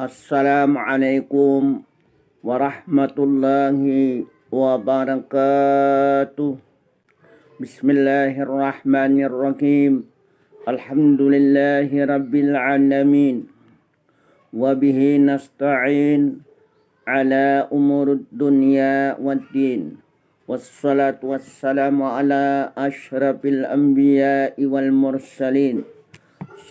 Assalamualaikum warahmatullahi wabarakatuh. Bismillahirrahmanirrahim. Alhamdulillahi rabbil alamin. Wabihi nasta'in ala umurud dunya waddin. Wassalatu wassalamu ala ashrafil anbiya'i wal mursalin.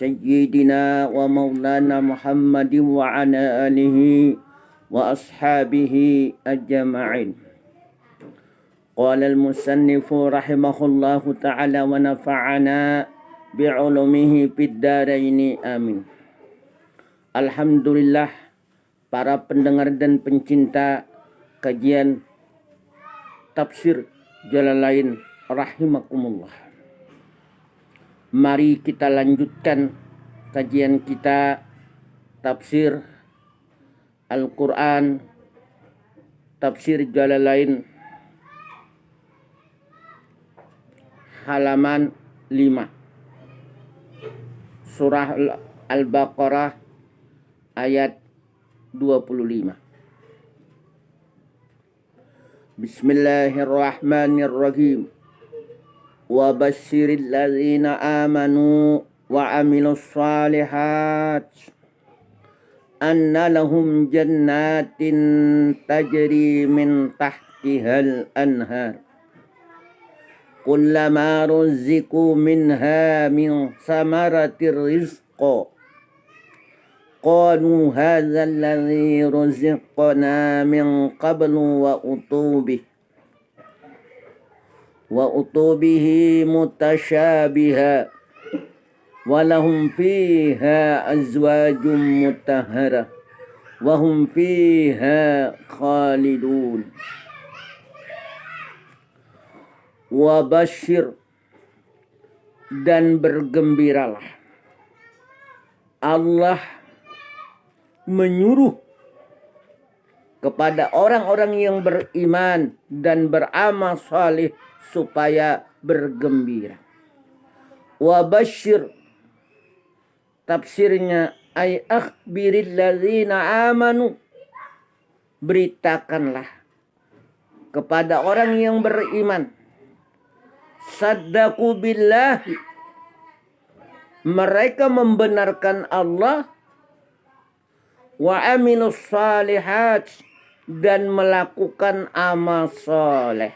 Sayyidina wa maulana Muhammadin wa ala alihi wa ashabihi ajma'in. Qala al-musannifu rahimahullahu ta'ala wa nafa'ana bi'ulumihi fid dharaini amin. Alhamdulillah, para pendengar dan pencinta kajian tafsir Jalalain rahimakumullah. Mari kita lanjutkan kajian kita tafsir Al-Quran, tafsir Jalalain halaman 5. Surah Al-Baqarah ayat 25. Bismillahirrahmanirrahim. Wa basyiril ladzina amanu wa amilus shalihat anna lahum jannatin tajri min tahtihal anhar kullama ruziqu minha min samaratir rizqa qalu hadza alladzi ruziqna min qablu wa utubihi mutasyabiha wa lahum fiha azwajum mutahharah wa hum fiha khalidun. Wa basyir, dan bergembiralah. Allah menyuruh kepada orang-orang yang beriman dan beramal salih supaya bergembira. Wa basyir, tafsirnya ay akhbiril ladzina amanu, beritakanlah kepada orang yang beriman, saddaqu billahi, mereka membenarkan Allah, wa amilus salihat, dan melakukan amal soleh.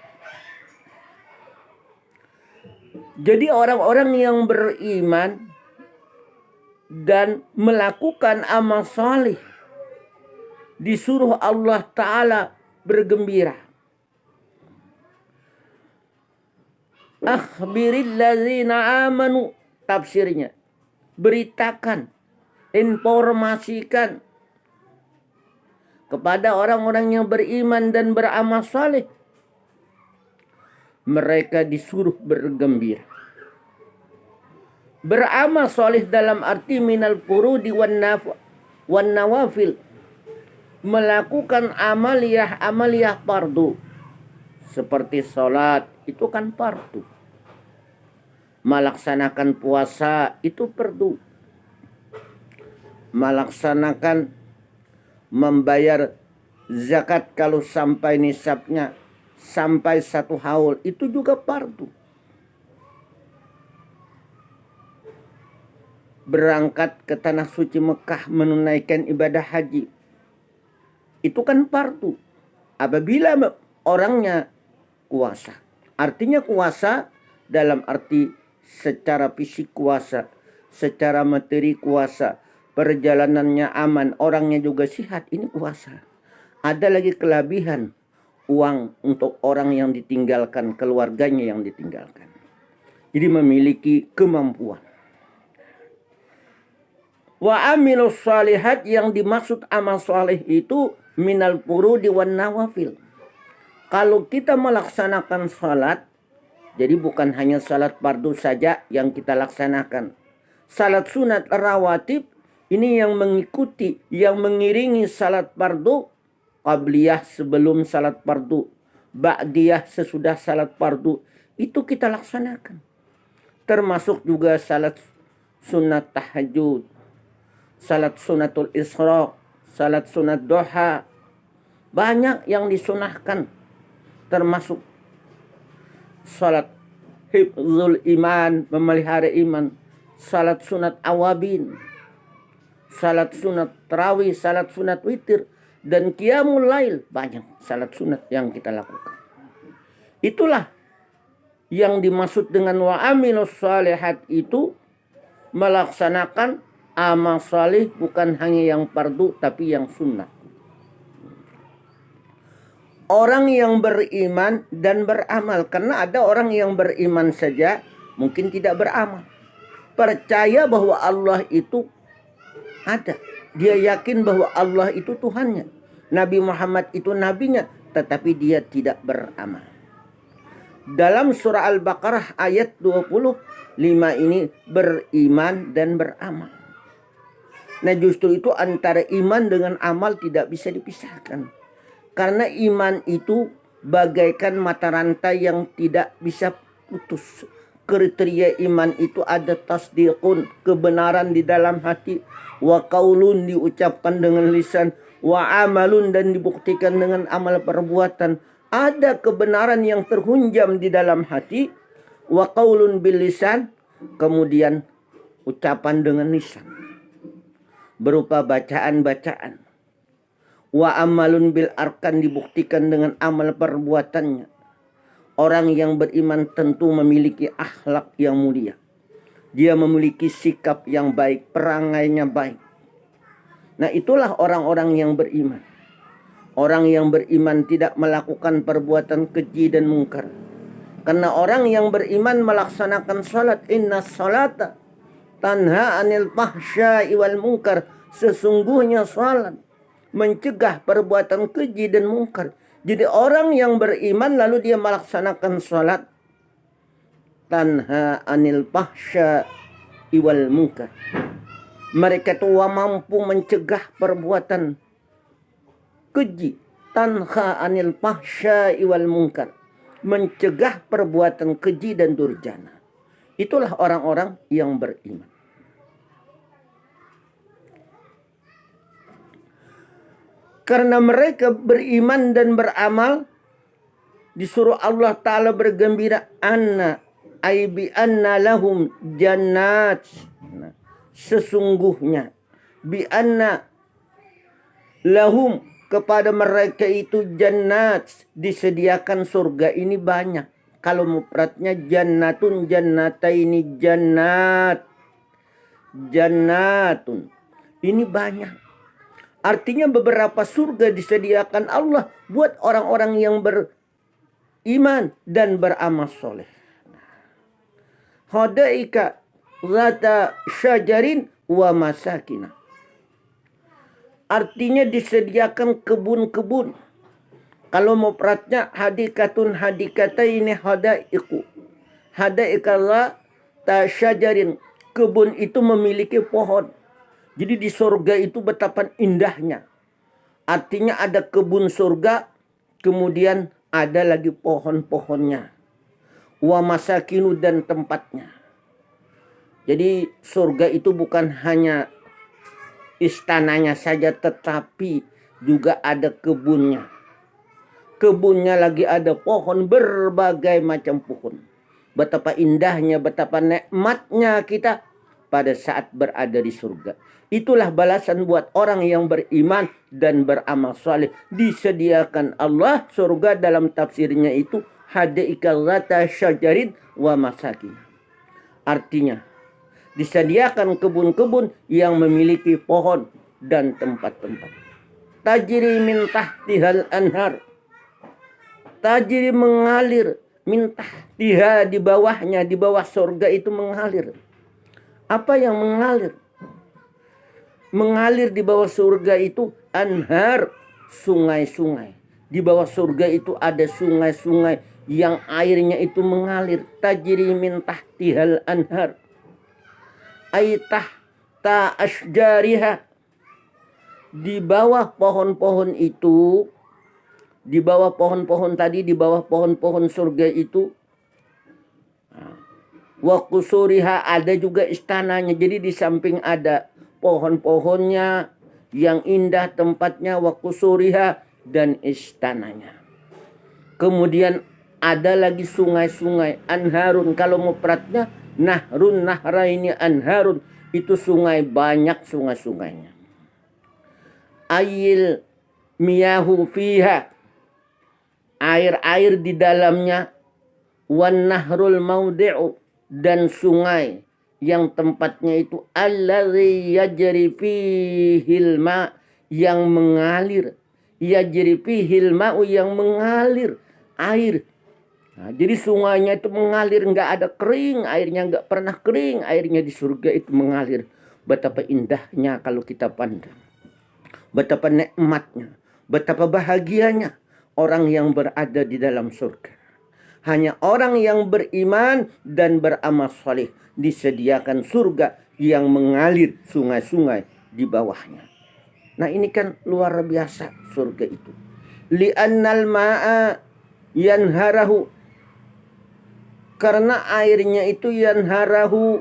Jadi orang-orang yang beriman dan melakukan amal soleh disuruh Allah Ta'ala bergembira. Akhbiril ladzina amanu, tafsirnya beritakan, informasikan kepada orang-orang yang beriman dan beramal saleh, mereka disuruh bergembira. Beramal saleh dalam arti minal furudi wan nawafil, melakukan amaliyah fardu, seperti salat itu kan fardu, melaksanakan puasa itu fardu, melaksanakan membayar zakat kalau sampai nisabnya sampai 1 haul itu juga fardu. Berangkat ke tanah suci Mekah menunaikan ibadah haji itu kan fardu apabila orangnya kuasa. Artinya kuasa dalam arti secara fisik kuasa, secara materi kuasa, perjalanannya aman, orangnya juga sehat, ini kuasa. Ada lagi kelebihan uang untuk orang yang ditinggalkan, keluarganya yang ditinggalkan. Jadi memiliki kemampuan. Wa amilus shalihat, yang dimaksud amal saleh itu minal furudi wan nawafil. Kalau kita melaksanakan salat, jadi bukan hanya salat fardu saja yang kita laksanakan. Salat sunat rawatib ini yang mengikuti, yang mengiringi salat fardu, qabliyah sebelum salat fardu, ba'diyah sesudah salat fardu, itu kita laksanakan. Termasuk juga salat sunat tahajud, salat sunatul isra, salat sunat duha, banyak yang disunahkan, termasuk salat hifzul iman, memelihara iman, salat sunat awabin, salat sunat tarawih, salat sunat witir, dan qiyamul lail. Banyak salat sunat yang kita lakukan. Itulah yang dimaksud dengan wa amilus shalihat, itu melaksanakan amal salih, bukan hanya yang fardu tapi yang sunnah. Orang yang beriman dan beramal, karena ada orang yang beriman saja mungkin tidak beramal. Percaya bahwa Allah itu ada, dia yakin bahwa Allah itu Tuhannya, Nabi Muhammad itu nabinya, tetapi dia tidak beramal. Dalam surah Al-Baqarah ayat 25 ini beriman dan beramal. Nah, justru itu antara iman dengan amal tidak bisa dipisahkan. Karena iman itu bagaikan mata rantai yang tidak bisa putus. Kriteria iman itu ada tasdiqun, kebenaran di dalam hati, wa qaulun, diucapkan dengan lisan, wa amalun, dan dibuktikan dengan amal perbuatan. Ada kebenaran yang terhunjam di dalam hati, wa qaulun bil lisan, kemudian ucapan dengan lisan berupa bacaan-bacaan. Wa amalun bil arkan, dibuktikan dengan amal perbuatannya. Orang yang beriman tentu memiliki akhlak yang mulia. Dia memiliki sikap yang baik, perangainya baik. Nah, itulah orang-orang yang beriman. Orang yang beriman tidak melakukan perbuatan keji dan mungkar. Karena orang yang beriman melaksanakan salat, inna salata tanha anil fahsya'i wal munkar. Sesungguhnya salat mencegah perbuatan keji dan mungkar. Jadi orang yang beriman lalu dia melaksanakan salat, tanha anil fahsya'i wal munkar. Mereka tua mampu mencegah perbuatan keji, tanha anil fahsya'i wal munkar, mencegah perbuatan keji dan durjana. Itulah orang-orang yang beriman. Karena mereka beriman dan beramal, disuruh Allah Ta'ala bergembira, anna aibi anna lahum jannat. Nah, sesungguhnya bi anna lahum, kepada mereka itu jannat, disediakan surga. Ini banyak. Kalau mufradnya jannatun, jannataini, jannat, jannatun, ini banyak. Artinya beberapa surga disediakan Allah buat orang-orang yang beriman dan beramal soleh. Hadaika zata syajarin wa masakina. Artinya disediakan kebun-kebun. Kalau mufradnya hadikatun, hadikataini, hadaiku. Hadaika zata syajarin, kebun itu memiliki pohon. Jadi di surga itu betapa indahnya. Artinya ada kebun surga, kemudian ada lagi pohon-pohonnya. Wa masakinu, dan tempatnya. Jadi surga itu bukan hanya istananya saja, tetapi juga ada kebunnya. Kebunnya lagi ada pohon, berbagai macam pohon. Betapa indahnya, betapa nikmatnya kita pada saat berada di surga. Itulah balasan buat orang yang beriman dan beramal saleh. Disediakan Allah surga, dalam tafsirnya itu hadaika zata syajarin wa masakin. Artinya disediakan kebun-kebun yang memiliki pohon dan tempat-tempat. Tajri min tahtihal anhar. Tajri, mengalir, min tahtiha, di bawahnya, di bawah surga itu mengalir. Apa yang mengalir? Mengalir di bawah surga itu anhar, sungai-sungai. Di bawah surga itu ada sungai-sungai yang airnya itu mengalir. Tajri min tahtihal anhar. Aitah ta asjariha. Di bawah pohon-pohon itu, di bawah pohon-pohon tadi, di bawah pohon-pohon surga itu, wa qusuriha, ada juga istananya. Jadi di samping ada pohon-pohonnya yang indah tempatnya, wa qusuriha, dan istananya. Kemudian ada lagi sungai-sungai, anharun, kalau mufradnya nahrun, nahraini, anharun, itu sungai, banyak sungai-sungainya. Ayil miyahu fiha, air-air di dalamnya, wan nahrul maudi'u, dan sungai yang tempatnya itu allazi yajri fihil ma, yang mengalir, yajri fihil ma'u, yang mengalir air. Nah, jadi sungainya itu mengalir, nggak ada kering, airnya nggak pernah kering, airnya di surga itu mengalir. Betapa indahnya kalau kita pandang, betapa nikmatnya, betapa bahagianya orang yang berada di dalam surga. Hanya orang yang beriman dan beramal saleh disediakan surga yang mengalir sungai-sungai di bawahnya. Nah, ini kan luar biasa surga itu. Li'annal ma'a yanharahu, karena airnya itu yanharahu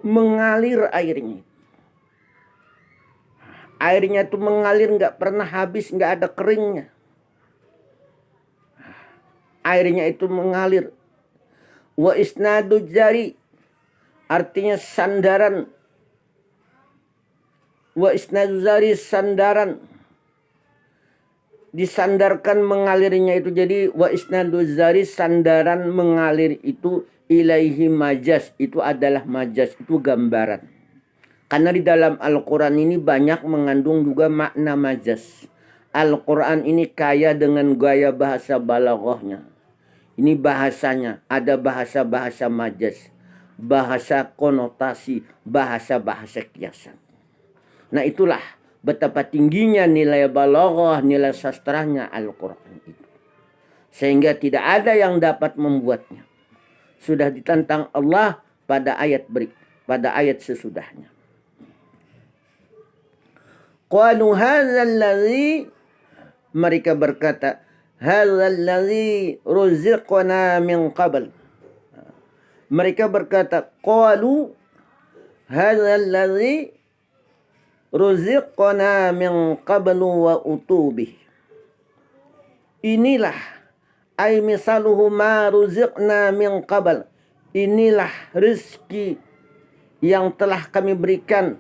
mengalir airnya. Airnya itu mengalir, nggak pernah habis, nggak ada keringnya. Airnya itu mengalir. Wa isnadu jari, artinya sandaran. Wa isnadu jari, sandaran. Disandarkan mengalirnya itu. Jadi wa isnadu jari, sandaran mengalir itu, ilaihi majaz, itu adalah majaz, itu gambaran. Karena di dalam Al-Quran ini banyak mengandung juga makna majaz. Al-Quran ini kaya dengan gaya bahasa balaghahnya. Ini bahasanya, ada bahasa-bahasa majaz, bahasa konotasi, bahasa-bahasa kiasan. Nah, itulah betapa tingginya nilai balaghah, nilai sastranya Al-Quran itu. Sehingga tidak ada yang dapat membuatnya. Sudah ditantang Allah pada ayat sesudahnya. Qalu hadzal ladzi, mereka berkata, hadzal ladzi ruziqna min qabl. Mereka berkata, qalu hadzal ladzi ruziqna min qablu wa utubih. Inilah, ay misaluhu ma ruziqna min qabl. Inilah rezeki yang telah kami berikan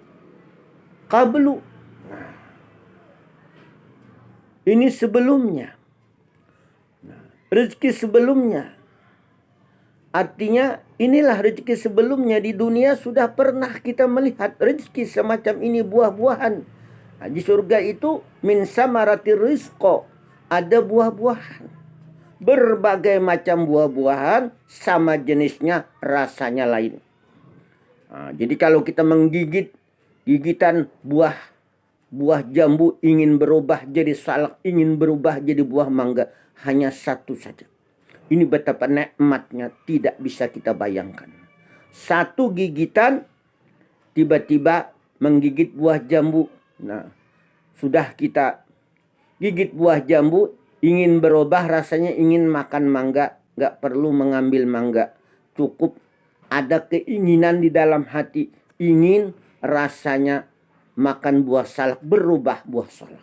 qablu. Ini sebelumnya. Rezeki sebelumnya. Artinya inilah rezeki sebelumnya. Di dunia sudah pernah kita melihat rezeki semacam ini, buah-buahan. Nah, di surga itu min samarati rizqo, ada buah-buahan. Berbagai macam buah-buahan, sama jenisnya, rasanya lain. Nah, jadi kalau kita menggigit gigitan buah jambu, ingin berubah jadi salak, ingin berubah jadi buah mangga, hanya satu saja. Ini betapa nikmatnya, tidak bisa kita bayangkan. Satu gigitan tiba-tiba menggigit buah jambu. Nah, sudah kita gigit buah jambu, ingin berubah rasanya, ingin makan mangga, nggak perlu mengambil mangga. Cukup ada keinginan di dalam hati, ingin rasanya makan buah salak, berubah buah salak.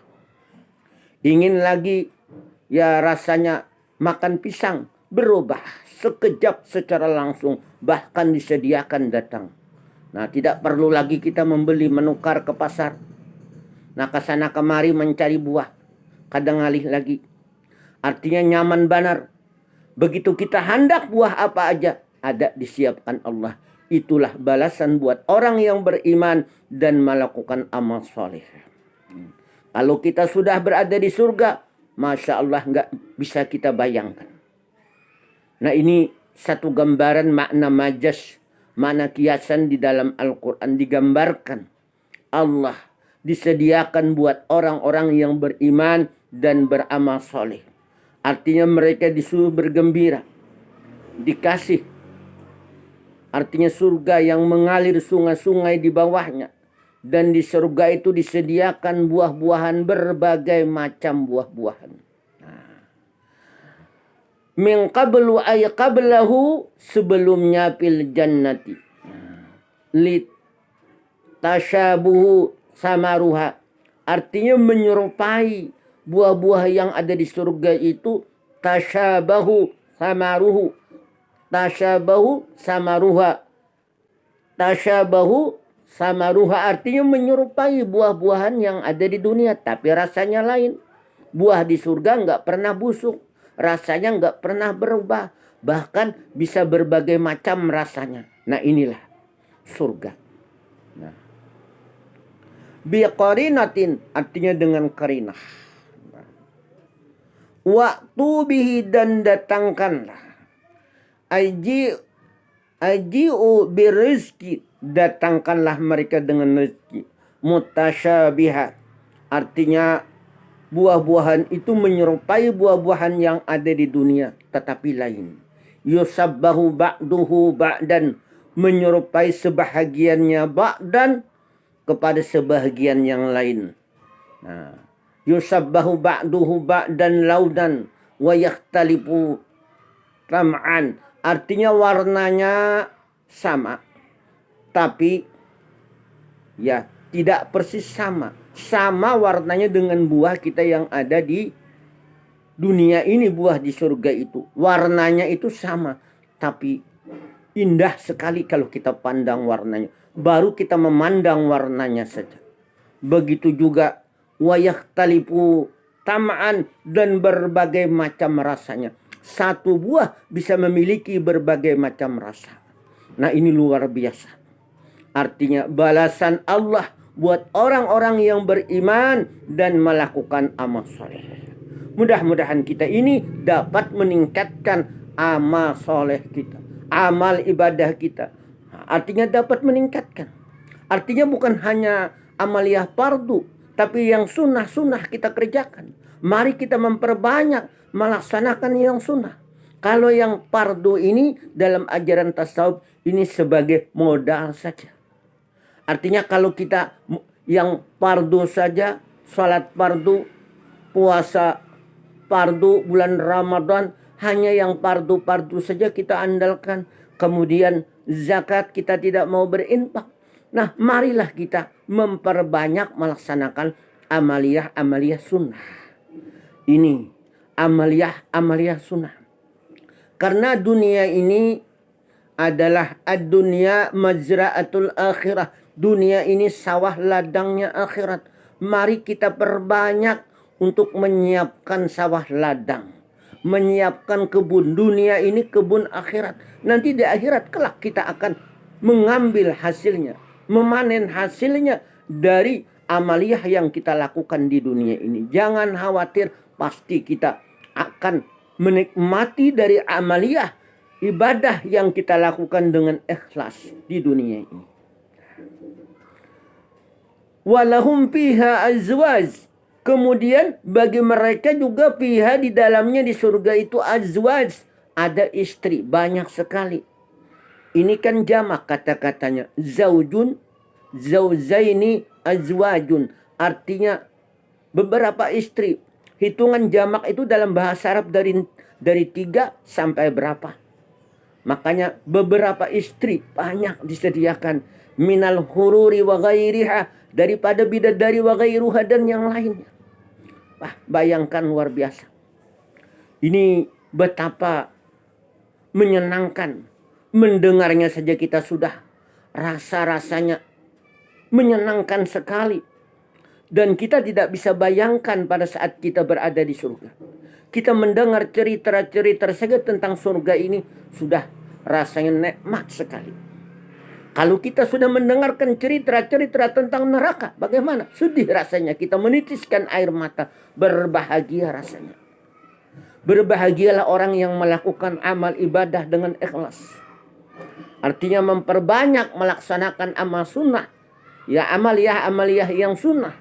Ingin lagi ya rasanya makan pisang, berubah sekejap secara langsung, bahkan disediakan datang. Nah, tidak perlu lagi kita membeli, menukar ke pasar. Nah, kesana kemari mencari buah, kadang alih lagi. Artinya nyaman benar. Begitu kita hendak buah apa aja, ada disiapkan Allah. Itulah balasan buat orang yang beriman dan melakukan amal soleh. Kalau kita sudah berada di surga, Masya Allah, nggak bisa kita bayangkan. Nah, ini satu gambaran makna majaz, makna kiasan di dalam Al-Quran. Digambarkan Allah disediakan buat orang-orang yang beriman dan beramal soleh. Artinya mereka disuruh bergembira, dikasih. Artinya surga yang mengalir sungai-sungai di bawahnya. Dan di surga itu disediakan buah-buahan, berbagai macam buah-buahan. Min qablu ay qablahu, sebelumnya fil jannati. tasyabuhu samaruha, artinya menyerupai buah-buah yang ada di surga itu. Tasyabahu samaruhu, tasyabahu samaruha, tasyabahu samaruha artinya menyerupai buah-buahan yang ada di dunia, tapi rasanya lain. Buah di surga nggak pernah busuk, rasanya nggak pernah berubah, bahkan bisa berbagai macam rasanya. Nah inilah surga. Nah, biqarinatin artinya dengan karinah. Waktu bihi dan datangkanlah. Aji'u birizki, datangkanlah mereka dengan rezeki. Mutasyabiha artinya buah-buahan itu menyerupai buah-buahan yang ada di dunia tetapi lain. Yusabbahu ba'duhu ba'dan, menyerupai sebahagiannya ba'dan kepada sebahagian yang lain. Nah, yusabbahu ba'duhu ba'dan laudan wa yakhtalifu tam'an, artinya warnanya sama tapi ya tidak persis sama. Sama warnanya dengan buah kita yang ada di dunia ini, buah di surga itu. Warnanya itu sama, tapi indah sekali kalau kita pandang warnanya. Baru kita memandang warnanya saja. Begitu juga wayakhtalifu tam'an, dan berbagai macam rasanya. Satu buah bisa memiliki berbagai macam rasa. Nah ini luar biasa. Artinya balasan Allah buat orang-orang yang beriman dan melakukan amal soleh. Mudah-mudahan kita ini dapat meningkatkan amal soleh kita, amal ibadah kita. Artinya dapat meningkatkan. Artinya bukan hanya amaliyah fardu, tapi yang sunnah-sunnah kita kerjakan. Mari kita memperbanyak melaksanakan yang sunnah. Kalau yang fardu ini dalam ajaran tasawuf ini sebagai modal saja. Artinya kalau kita yang fardu saja, salat fardu, puasa fardu, bulan Ramadan, hanya yang fardu-fardu saja kita andalkan. Kemudian zakat kita tidak mau berinfak. Nah marilah kita memperbanyak melaksanakan amaliyah-amaliyah sunnah. Ini amaliyah-amaliyah sunnah. Karena dunia ini adalah ad-dunya mazra'atul akhirah. Dunia ini sawah ladangnya akhirat. Mari kita perbanyak untuk menyiapkan sawah ladang, menyiapkan kebun. Dunia ini kebun akhirat. Nanti di akhirat kelak kita akan mengambil hasilnya, memanen hasilnya dari amaliyah yang kita lakukan di dunia ini. Jangan khawatir, pasti kita akan menikmati dari amaliyah ibadah yang kita lakukan dengan ikhlas di dunia ini. Walahum fiha azwaj, kemudian bagi mereka juga fiha di dalamnya di surga itu azwaj, ada istri banyak sekali. Ini kan jamak kata-katanya, zaujun, zauzaini, azwajun, artinya beberapa istri. Hitungan jamak itu dalam bahasa Arab dari 3 sampai berapa. Makanya beberapa istri banyak disediakan. Minal hururi wa ghairiha, daripada bidadari wa ghairuha dan yang lainnya. Wah, bayangkan luar biasa. Ini betapa menyenangkan. Mendengarnya saja kita sudah rasa-rasanya menyenangkan sekali. Dan kita tidak bisa bayangkan pada saat kita berada di surga. Kita mendengar cerita-cerita saja tentang surga ini sudah rasanya nikmat sekali. Kalau kita sudah mendengarkan cerita-cerita tentang neraka, bagaimana? Sedih rasanya, kita menitiskan air mata. Berbahagia rasanya. Berbahagialah orang yang melakukan amal ibadah dengan ikhlas. Artinya memperbanyak melaksanakan amal sunnah. Ya amaliyah yang sunnah.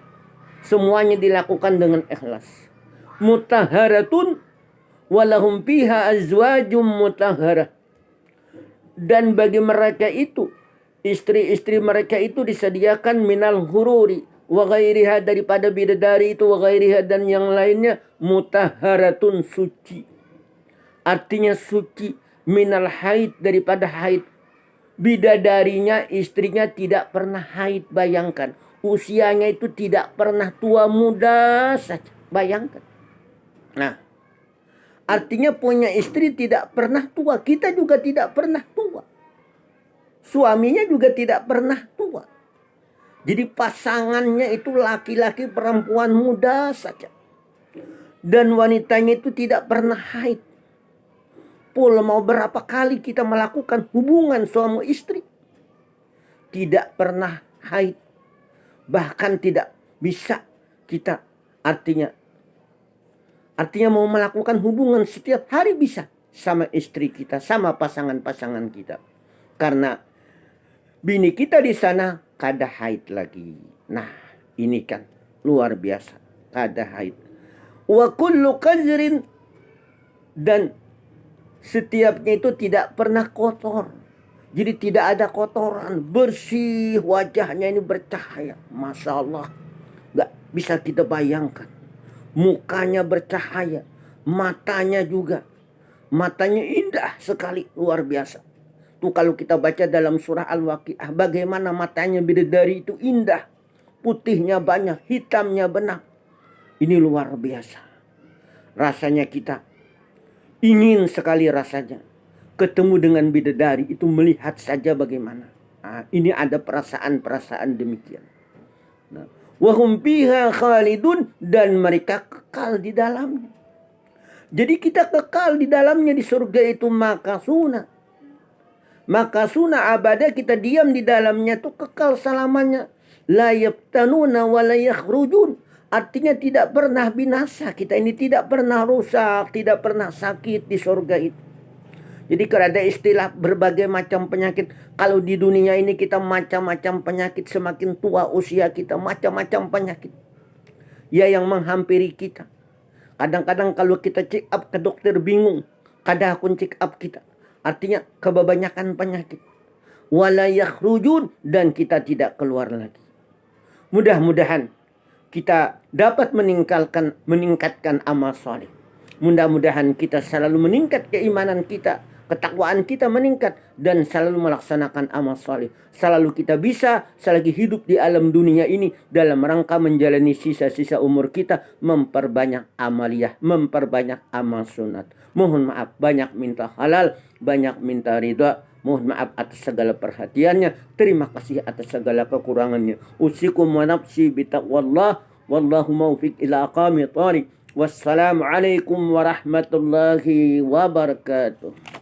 Semuanya dilakukan dengan ikhlas. Mutahharatun walahum fiha azwajum mutahharah. Dan bagi mereka itu, istri-istri mereka itu disediakan minal hururi wa ghairiha, daripada bidadari itu, wa ghairiha dan yang lainnya, mutahharatun, suci. Artinya suci, minal haid, daripada haid. Bidadarinya, istrinya tidak pernah haid, bayangkan. Usianya itu tidak pernah tua, muda saja, bayangkan. Nah, artinya punya istri tidak pernah tua. Kita juga tidak pernah tua. Suaminya juga tidak pernah tua. Jadi pasangannya itu laki-laki, perempuan, muda saja. Dan wanitanya itu tidak pernah haid. Pul mau berapa kali kita melakukan hubungan suami istri, tidak pernah haid. Bahkan tidak bisa kita artinya mau melakukan hubungan setiap hari bisa sama istri kita, sama pasangan-pasangan kita. Karena bini kita di sana kada haid lagi. Nah, ini kan luar biasa, kada haid. Wa kullu qazrin, dan setiapnya itu tidak pernah kotor. Jadi tidak ada kotoran, bersih, wajahnya ini bercahaya. Masya Allah, gak bisa kita bayangkan. Mukanya bercahaya, matanya juga. Matanya indah sekali, luar biasa. Tuh kalau kita baca dalam surah Al-Waqiah, bagaimana matanya bidadari itu indah. Putihnya banyak, hitamnya banyak. Ini luar biasa. Rasanya kita ingin sekali rasanya ketemu dengan bidadari itu, melihat saja bagaimana. Nah, ini ada perasaan-perasaan demikian. Nah, wahum fiha khalidun, dan mereka kekal di dalamnya. Jadi kita kekal di dalamnya di surga itu makasuna. Makasuna abada, kita diam di dalamnya tuh kekal selamanya. La yabtanuna wa la yakhrujun. Artinya tidak pernah binasa. Kita ini tidak pernah rusak, tidak pernah sakit di surga itu. Jadi kalau ada istilah berbagai macam penyakit. Kalau di dunia ini kita macam-macam penyakit. Semakin tua usia kita, macam-macam penyakit ya yang menghampiri kita. Kadang-kadang kalau kita check up ke dokter bingung. Kada akun check up kita. Artinya kebanyakan penyakit. Wala yakhrujun, dan kita tidak keluar lagi. Mudah-mudahan kita dapat meningkatkan amal soleh. Mudah-mudahan kita selalu meningkat keimanan kita, ketakwaan kita meningkat, dan selalu melaksanakan amal soleh. Selalu kita bisa selagi hidup di alam dunia ini dalam rangka menjalani sisa-sisa umur kita, memperbanyak amaliyah, memperbanyak amal sunat. Mohon maaf banyak minta halal, banyak minta ridha. Mohon maaf atas segala perhatiannya. Terima kasih atas segala kekurangannya. Usikum wa nafsi bitaqwallah. Wallahu maufiq ila aqami thariq. Wassalamualaikum warahmatullahi wabarakatuh.